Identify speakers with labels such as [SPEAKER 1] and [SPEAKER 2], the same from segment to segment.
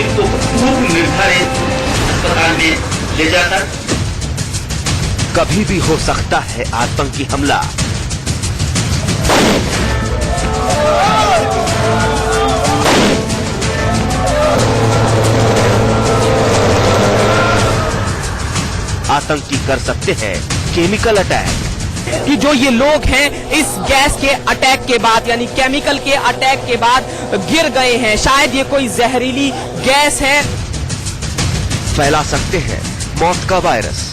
[SPEAKER 1] को पूर्व निर्धारित अस्पताल में ले जाकर
[SPEAKER 2] कभी भी हो सकता है आतंकी हमला। आतंकी कर सकते हैं केमिकल अटैक।
[SPEAKER 3] कि जो ये लोग हैं इस गैस के अटैक के बाद यानी केमिकल के अटैक के बाद गिर गए हैं। शायद ये कोई जहरीली गैस है।
[SPEAKER 2] फैला सकते हैं मौत का वायरस।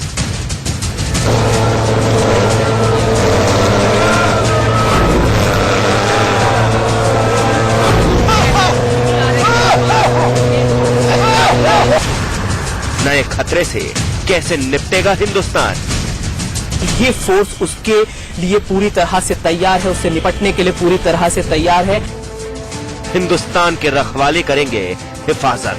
[SPEAKER 2] नए खतरे से कैसे निपटेगा हिंदुस्तान?
[SPEAKER 3] ये फोर्स उसके लिए पूरी तरह से तैयार है, उससे निपटने के लिए पूरी तरह से तैयार है।
[SPEAKER 2] हिंदुस्तान के रखवाले करेंगे हिफाजत।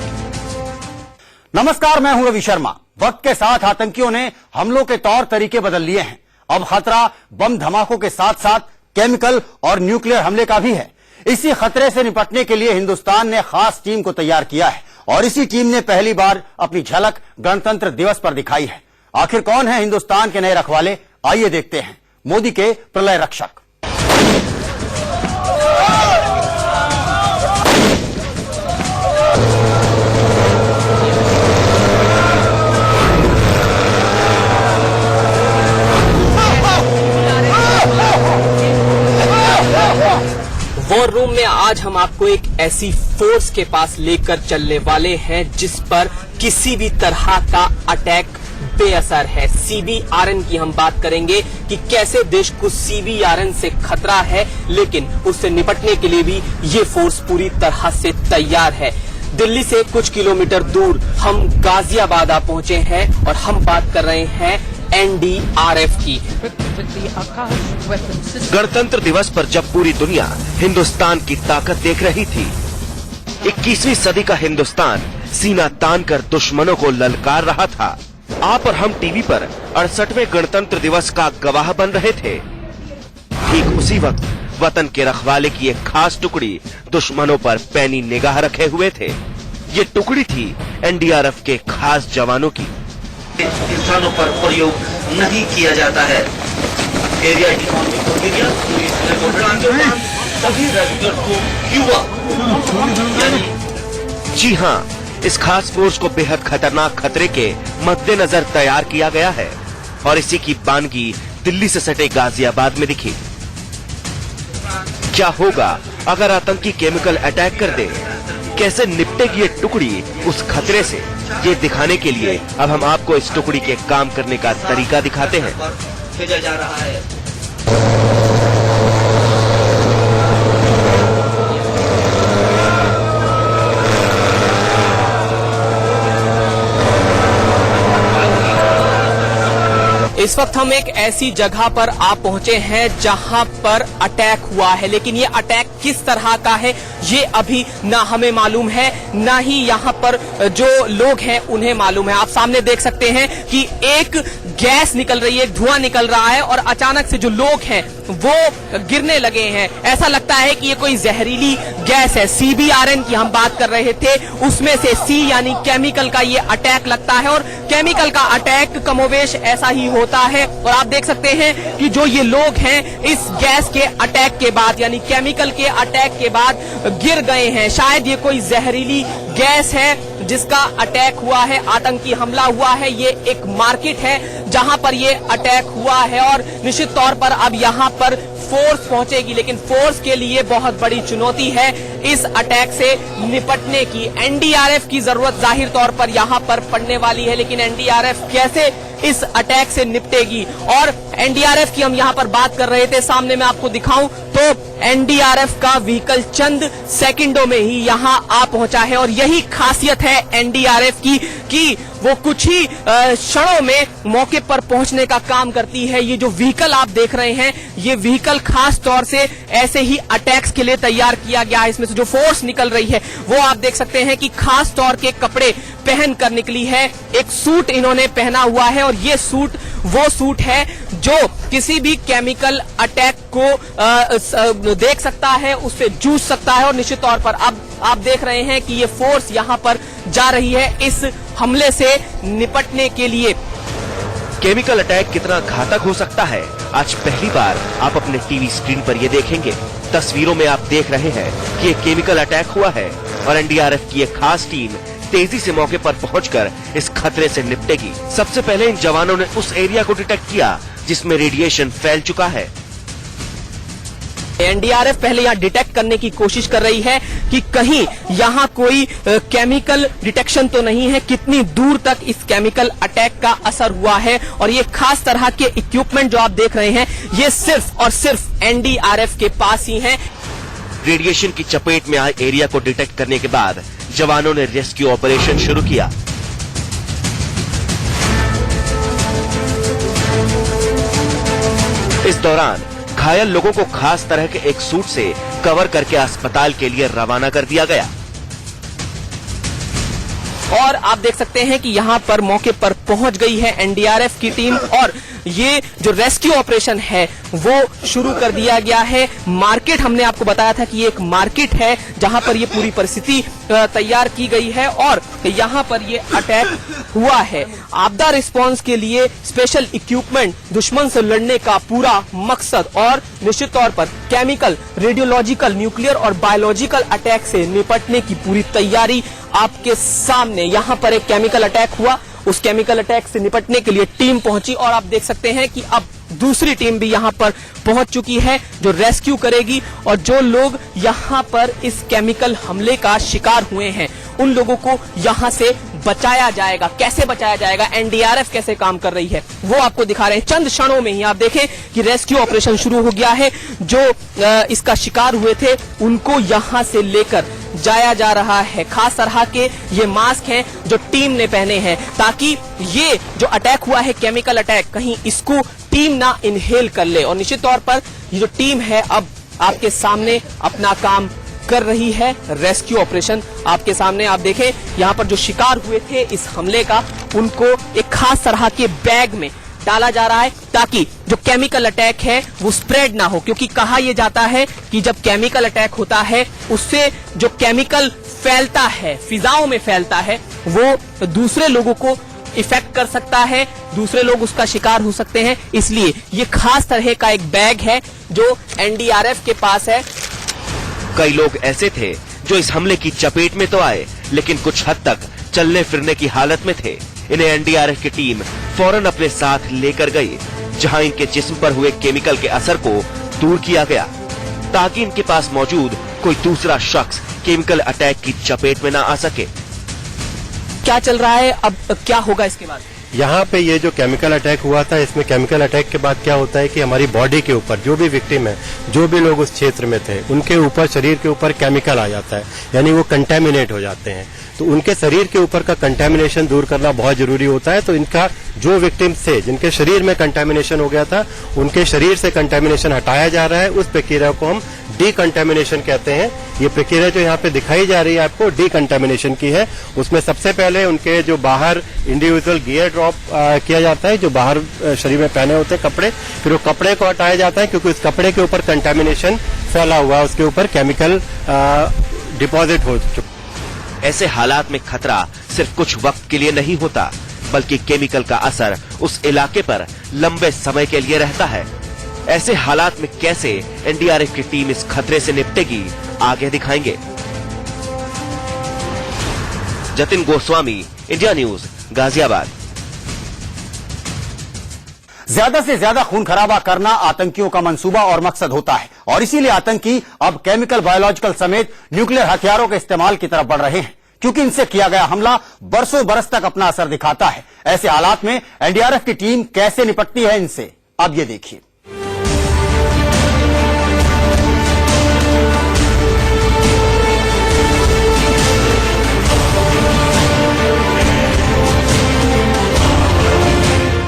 [SPEAKER 4] नमस्कार, मैं हूं रवि शर्मा। वक्त के साथ आतंकियों ने हमलों के तौर तरीके बदल लिए हैं। अब खतरा बम धमाकों के साथ साथ केमिकल और न्यूक्लियर हमले का भी है। इसी खतरे से निपटने के लिए हिंदुस्तान ने खास टीम को तैयार किया है और इसी टीम ने पहली बार अपनी झलक गणतंत्र दिवस पर दिखाई है। आखिर कौन है हिंदुस्तान के नए रखवाले? आइए देखते हैं। मोदी के प्रलय रक्षक।
[SPEAKER 3] वॉर रूम में आज हम आपको एक ऐसी फोर्स के पास लेकर चलने वाले हैं जिस पर किसी भी तरह का अटैक बेअसर है। CBRN की हम बात करेंगे कि कैसे देश को CBRN से खतरा है, लेकिन उससे निपटने के लिए भी ये फोर्स पूरी तरह से तैयार है। दिल्ली से कुछ किलोमीटर दूर हम गाजियाबाद आ पहुंचे हैं और हम बात कर रहे हैं NDRF की।
[SPEAKER 2] गणतंत्र दिवस पर जब पूरी दुनिया हिंदुस्तान की ताकत देख रही थी, 21वीं सदी का हिंदुस्तान सीना तानकर दुश्मनों को ललकार रहा था। आप और हम टीवी पर 68वें गणतंत्र दिवस का गवाह बन रहे थे। ठीक उसी वक्त वतन के रखवाले की एक खास टुकड़ी दुश्मनों पर पैनी निगाह रखे हुए थे। ये टुकड़ी थी NDRF के खास जवानों की।
[SPEAKER 1] स्थानों पर प्रयोग नहीं किया जाता है। एरिया इकोनॉमिक एरिया सभी राज्यों को युवा
[SPEAKER 2] जी हाँ, इस खास फोर्स को बेहद खतरनाक खतरे के मद्देनजर तैयार किया गया है और इसी की बानगी दिल्ली से सटे गाजियाबाद में दिखी। क्या होगा अगर आतंकी केमिकल अटैक कर दे? कैसे निपटेगी ये टुकड़ी उस खतरे से? ये दिखाने के लिए अब हम आपको इस टुकड़ी के काम करने का तरीका दिखाते हैं।
[SPEAKER 1] भेजा जा रहा है।
[SPEAKER 3] इस वक्त हम एक ऐसी जगह पर आ पहुंचे हैं जहां पर अटैक हुआ है, लेकिन ये अटैक किस तरह का है ये अभी ना हमें मालूम है, ना ही यहां पर जो लोग हैं उन्हें मालूम है। आप सामने देख सकते हैं कि एक गैस निकल रही है, एक धुआं निकल रहा है और अचानक से जो लोग हैं वो गिरने लगे हैं। ऐसा लगता है कि ये कोई जहरीली गैस है। CBRN की हम बात कर रहे थे, उसमें से C यानी केमिकल का ये अटैक लगता है और केमिकल का अटैक कमोवेश ऐसा ही होता है। और आप देख सकते हैं कि जो ये लोग हैं इस गैस के अटैक के बाद यानी केमिकल के अटैक के बाद गिर गए हैं। शायद ये कोई जहरीली गैस है जिसका अटैक हुआ है, आतंकी हमला हुआ है। ये एक मार्केट है जहां पर ये अटैक हुआ है और निश्चित तौर पर अब यहां पर फोर्स पहुंचेगी, लेकिन फोर्स के लिए बहुत बड़ी चुनौती है इस अटैक से निपटने की। NDRF की जरूरत जाहिर तौर पर यहां पर पड़ने वाली है, लेकिन NDRF कैसे इस अटैक से निपटेगी? और NDRF की हम यहां पर बात कर रहे थे, सामने मैं आपको दिखाऊं तो NDRF का व्हीकल चंद सेकंडों में ही यहां आ पहुंचा है और यही खासियत है NDRF की कि वो कुछ ही क्षणों में मौके पर पहुंचने का काम करती है। ये जो व्हीकल आप देख रहे हैं, ये व्हीकल खास तौर से ऐसे ही अटैक्स के लिए तैयार किया गया है। इसमें से जो फोर्स निकल रही है वो आप देख सकते हैं कि खास तौर के कपड़े पहन कर निकली है। एक सूट इन्होंने पहना हुआ है और ये सूट वो सूट है जो किसी भी केमिकल अटैक को देख सकता है, उससे जूझ सकता है। और निश्चित तौर पर अब आप देख रहे हैं कि ये फोर्स यहां पर जा रही है इस हमले से निपटने के लिए।
[SPEAKER 2] केमिकल अटैक कितना घातक हो सकता है, आज पहली बार आप अपने टीवी स्क्रीन पर ये देखेंगे। तस्वीरों में आप देख रहे हैं कि एक केमिकल अटैक हुआ है और एनडीआरएफ की एक खास टीम तेजी से मौके पर पहुंचकर इस खतरे से निपटेगी। सबसे पहले इन जवानों ने उस एरिया को डिटेक्ट किया जिसमें रेडिएशन फैल चुका है।
[SPEAKER 3] एनडीआरएफ पहले यहाँ डिटेक्ट करने की कोशिश कर रही है कि कहीं यहाँ कोई केमिकल डिटेक्शन तो नहीं है, कितनी दूर तक इस केमिकल अटैक का असर हुआ है। और ये खास तरह के इक्विपमेंट जो आप देख रहे हैं, ये सिर्फ और सिर्फ एनडीआरएफ के पास ही हैं।
[SPEAKER 2] रेडिएशन की चपेट में आए एरिया को डिटेक्ट करने के बाद जवानों ने रेस्क्यू ऑपरेशन शुरू किया। इस दौरान घायल लोगों को खास तरह के एक सूट से कवर करके अस्पताल के लिए रवाना कर दिया गया।
[SPEAKER 3] और आप देख सकते हैं कि यहाँ पर मौके पर पहुंच गई है एनडीआरएफ की टीम और ये जो रेस्क्यू ऑपरेशन है वो शुरू कर दिया गया है। मार्केट, हमने आपको बताया था कि ये एक मार्केट है जहां पर ये पूरी परिस्थिति तैयार की गई है और यहाँ पर ये अटैक हुआ है। आपदा रिस्पांस के लिए स्पेशल इक्विपमेंट, दुश्मन से लड़ने का पूरा मकसद और निश्चित तौर पर केमिकल, रेडियोलॉजिकल, न्यूक्लियर और बायोलॉजिकल अटैक से निपटने की पूरी तैयारी आपके सामने। यहाँ पर एक केमिकल अटैक हुआ, उस केमिकल अटैक से निपटने के लिए टीम पहुंची और आप देख सकते हैं कि अब दूसरी टीम भी यहां पर पहुंच चुकी है जो रेस्क्यू करेगी। और जो लोग यहां पर इस केमिकल हमले का शिकार हुए हैं उन लोगों को यहां से बचाया जाएगा। कैसे बचाया जाएगा, एनडीआरएफ कैसे काम कर रही है, वो आपको दिखा रहे हैं। चंद क्षणों में ही आप देखें कि रेस्क्यू ऑपरेशन शुरू हो गया है। जो इसका शिकार हुए थे उनको यहां से लेकर जाया जा रहा है। खास तरह के ये मास्क हैं जो टीम ने पहने हैं ताकि ये जो अटैक हुआ है, केमिकल अटैक, कहीं इसको टीम ना इनहेल कर ले। और निश्चित तौर पर ये जो टीम है अब आपके सामने अपना काम कर रही है। रेस्क्यू ऑपरेशन आपके सामने, आप देखें यहाँ पर जो शिकार हुए थे इस हमले का, उनको एक खास तरह के बैग में डाला जा रहा है ताकि जो केमिकल अटैक है वो स्प्रेड ना हो। क्योंकि कहा यह जाता है कि जब केमिकल अटैक होता है उससे जो केमिकल फैलता है, फिजाओं में फैलता है, वो दूसरे लोगों को इफेक्ट कर सकता है, दूसरे लोग उसका शिकार हो सकते हैं। इसलिए ये खास तरह का एक बैग है जो एनडीआरएफ के पास है।
[SPEAKER 2] कई लोग ऐसे थे जो इस हमले की चपेट में तो आए लेकिन कुछ हद तक चलने फिरने की हालत में थे। इन्हें एनडीआरएफ की टीम फौरन अपने साथ लेकर गई जहां इनके जिस्म पर हुए केमिकल के असर को दूर किया गया ताकि इनके पास मौजूद कोई दूसरा शख्स केमिकल अटैक की चपेट में न आ सके।
[SPEAKER 3] क्या चल रहा है, अब क्या होगा इसके बाद?
[SPEAKER 5] यहाँ पे ये जो केमिकल अटैक हुआ था, इसमें केमिकल अटैक के बाद क्या होता है कि हमारी बॉडी के ऊपर जो भी विक्टिम है, जो भी लोग उस क्षेत्र में थे, उनके ऊपर, शरीर के ऊपर केमिकल आ जाता है, यानी वो कंटेमिनेट हो जाते हैं। तो उनके शरीर के ऊपर का कंटेमिनेशन दूर करना बहुत जरूरी होता है। तो इनका जो विक्टिम्स थे जिनके शरीर में कंटेमिनेशन हो गया था, उनके शरीर से कंटेमिनेशन हटाया जा रहा है। उस प्रक्रिया को हम डीकंटेमिनेशन कहते हैं। ये प्रक्रिया जो यहाँ पे दिखाई जा रही है आपको, डीकंटेमिनेशन की है। उसमें सबसे पहले उनके जो बाहर इंडिविजुअल गियर ड्रॉप किया जाता है, जो बाहर शरीर में पहने होते हैं कपड़े, फिर वो कपड़े को हटाया जाता है क्योंकि उस कपड़े के ऊपर कंटेमिनेशन फैला हुआ है, उसके ऊपर केमिकल डिपॉजिट हो चुका।
[SPEAKER 2] ऐसे हालात में खतरा सिर्फ कुछ वक्त के लिए नहीं होता बल्कि केमिकल का असर उस इलाके पर लंबे समय के लिए रहता है। ऐसे हालात में कैसे एनडीआरएफ की टीम इस खतरे से निपटेगी, आगे दिखाएंगे। Jatin Goswami, India news, Ghaziabad.
[SPEAKER 4] ज्यादा से ज्यादा खून खराबा करना आतंकियों का मंसूबा और मकसद होता है और इसीलिए आतंकी अब केमिकल, बायोलॉजिकल समेत न्यूक्लियर हथियारों के इस्तेमाल की तरफ बढ़ रहे हैं क्योंकि इनसे किया गया हमला बरसों बरस तक अपना असर दिखाता है। ऐसे हालात में एनडीआरएफ की टीम कैसे निपटती है इनसे, अब ये देखिए।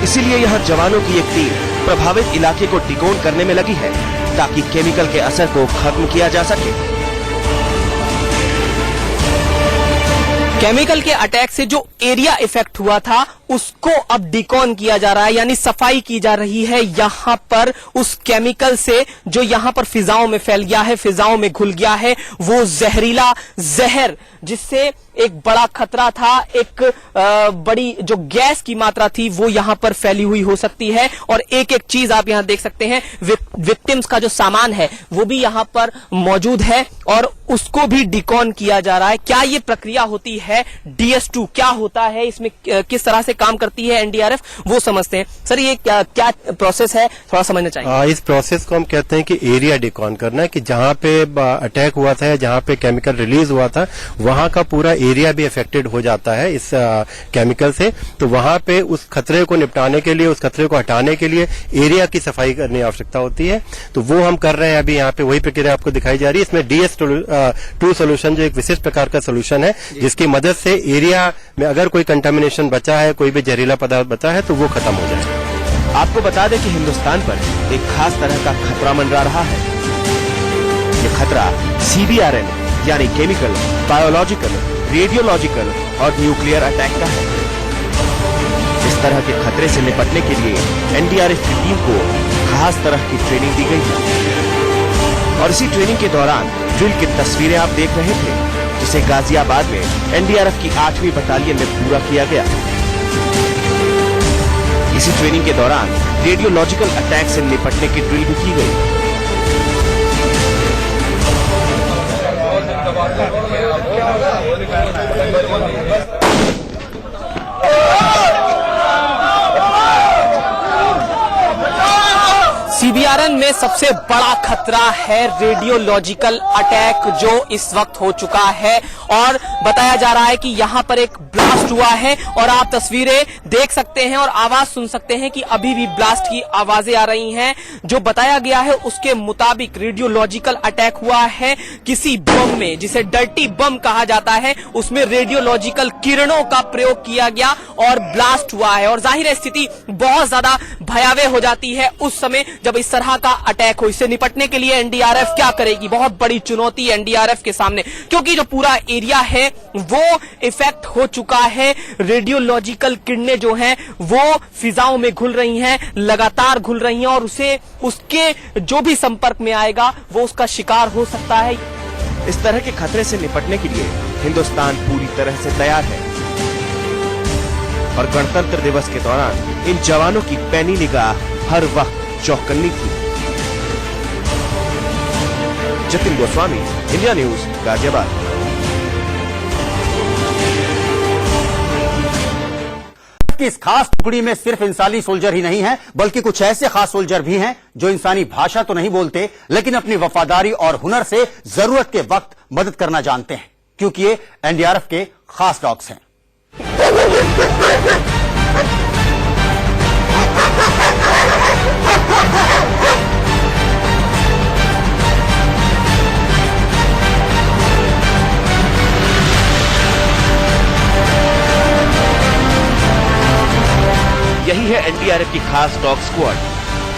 [SPEAKER 2] इसीलिए यहाँ जवानों की एक टीम प्रभावित इलाके को डिगोन करने में लगी है ताकि केमिकल के असर को खत्म किया जा सके।
[SPEAKER 3] केमिकल के अटैक से जो एरिया इफेक्ट हुआ था उसको अब डिकॉन किया जा रहा है, यानी सफाई की जा रही है यहां पर उस केमिकल से जो यहां पर फिजाओं में फैल गया है, फिजाओं में घुल गया है, वो जहरीला जहर जिससे एक बड़ा खतरा था, एक बड़ी जो गैस की मात्रा थी वो यहां पर फैली हुई हो सकती है। और एक एक चीज आप यहां देख सकते हैं, विक्टिम्स का जो सामान है वो भी यहां पर मौजूद है और उसको भी डिकॉन किया जा रहा है। क्या ये प्रक्रिया होती है DS2, क्या होता है इसमें, किस तरह से काम करती है NDRF, वो समझते हैं। सर ये क्या प्रोसेस है, थोड़ा समझना चाहिए।
[SPEAKER 5] इस प्रोसेस को हम कहते हैं कि एरिया डिकॉन करना, कि जहां पे अटैक हुआ था या जहां पे केमिकल रिलीज हुआ था वहां का पूरा एरिया भी अफेक्टेड हो जाता है इस केमिकल से। तो वहां पे उस खतरे को निपटाने के लिए, उस खतरे को हटाने के लिए एरिया की सफाई करने की आवश्यकता होती है। तो वो हम कर रहे हैं अभी यहाँ पे, वही प्रक्रिया आपको दिखाई जा रही है। इसमें DS2 सोल्यूशन जो एक विशिष्ट प्रकार का सोल्यूशन है जिसकी मदद से एरिया में अगर कोई कंटामिनेशन बचा है, कोई भी जहरीला पदार्थ बचा है तो वो खत्म हो जाए।
[SPEAKER 2] आपको बता दें कि हिंदुस्तान पर एक खास तरह का खतरा मंडरा रहा है। ये खतरा CBRN यानी केमिकल, बायोलॉजिकल, रेडियोलॉजिकल और न्यूक्लियर अटैक का है। इस तरह के खतरे से निपटने के लिए NDRF की टीम को खास तरह की ट्रेनिंग दी गई है और इसी ट्रेनिंग के दौरान ड्रिल की तस्वीरें आप देख रहे थे, जिसे गाजियाबाद में NDRF की 8वीं बटालियन में पूरा किया गया। इसी ट्रेनिंग के दौरान रेडियोलॉजिकल अटैक से निपटने की ड्रिल भी की गई।
[SPEAKER 3] CBRN में सबसे बड़ा खतरा है रेडियोलॉजिकल अटैक जो इस वक्त हो चुका है और बताया जा रहा है कि यहां पर एक ब्लास्ट हुआ है और आप तस्वीरें देख सकते हैं और आवाज सुन सकते हैं कि अभी भी ब्लास्ट की आवाजें आ रही हैं। जो बताया गया है उसके मुताबिक रेडियोलॉजिकल अटैक हुआ है किसी बम में, जिसे डर्टी बम कहा जाता है, उसमें रेडियोलॉजिकल किरणों का प्रयोग किया गया और ब्लास्ट हुआ है। और जाहिर है स्थिति बहुत ज्यादा भयावह हो जाती है उस समय जब इस तरह का अटैक हो। इससे निपटने के लिए NDRF क्या करेगी, बहुत बड़ी चुनौती NDRF के सामने, क्योंकि जो पूरा एरिया है वो इफेक्ट हो चुका है। रेडियोलॉजिकल किरणें जो हैं वो फिजाओं में घुल रही हैं, लगातार घुल रही हैं और उसे उसके जो भी संपर्क में आएगा वो उसका शिकार हो सकता है।
[SPEAKER 2] इस तरह के खतरे से निपटने के लिए हिंदुस्तान पूरी तरह से तैयार है और गणतंत्र दिवस के दौरान इन जवानों की पैनी निगाह हर वक्त चौकन्नी थी। Jatin Goswami, India news, Ghaziabad.
[SPEAKER 4] कि इस खास टुकड़ी में सिर्फ इंसानी सोल्जर ही नहीं है, बल्कि कुछ ऐसे खास सोल्जर भी हैं जो इंसानी भाषा तो नहीं बोलते, लेकिन अपनी वफादारी और हुनर से जरूरत के वक्त मदद करना जानते हैं, क्योंकि ये NDRF के खास डॉग्स हैं।
[SPEAKER 2] यही है NDRF की खास डॉग स्क्वाड,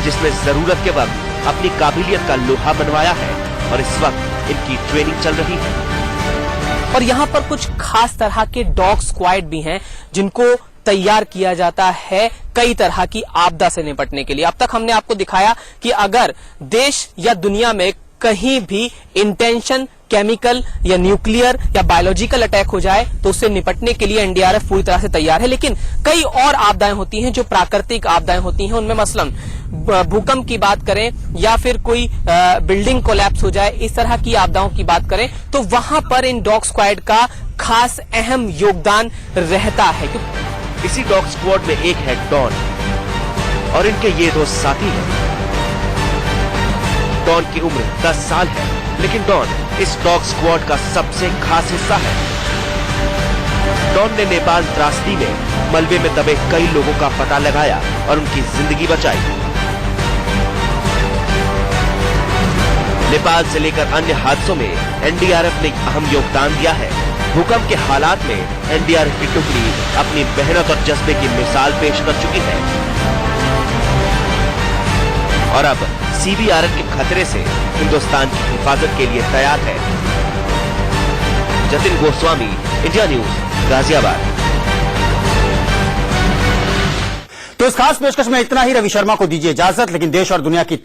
[SPEAKER 2] जिसने जरूरत के वक्त अपनी काबिलियत का लोहा बनवाया है और इस वक्त इनकी ट्रेनिंग चल रही है।
[SPEAKER 3] और यहाँ पर कुछ खास तरह के डॉग स्क्वाड भी हैं जिनको तैयार किया जाता है कई तरह की आपदा से निपटने के लिए। अब तक हमने आपको दिखाया कि अगर देश या दुनिया में कहीं भी इंटेंशन केमिकल या न्यूक्लियर या बायोलॉजिकल अटैक हो जाए तो उससे निपटने के लिए NDRF पूरी तरह से तैयार है। लेकिन कई और आपदाएं होती हैं जो प्राकृतिक आपदाएं होती हैं, उनमें मसलन भूकंप की बात करें या फिर कोई बिल्डिंग कोलैप्स हो जाए, इस तरह की आपदाओं की बात करें तो वहां पर इन डॉग स्क्वाड का खास अहम योगदान रहता है।
[SPEAKER 2] इसी डॉग स्क्वाड में एक है डॉन और इनके ये दो साथी हैं। डॉन की उम्र 10 साल है, लेकिन डॉन इस डॉग स्क्वाड का सबसे खास हिस्सा है। डॉन ने नेपाल त्रासदी में मलबे में दबे कई लोगों का पता लगाया और उनकी जिंदगी बचाई। नेपाल से लेकर अन्य हादसों में NDRF ने अहम योगदान दिया है। भूकंप के हालात में NDRF की टुकड़ी अपनी मेहनत और जज्बे की मिसाल पेश कर चुकी है और अब CBRN के खतरे से हिंदुस्तान की हिफाजत के लिए तैयार है। Jatin Goswami, India news, Ghaziabad.
[SPEAKER 4] इस खास पेशकश में इतना ही। रवि शर्मा को दीजिए इजाजत, लेकिन देश और दुनिया की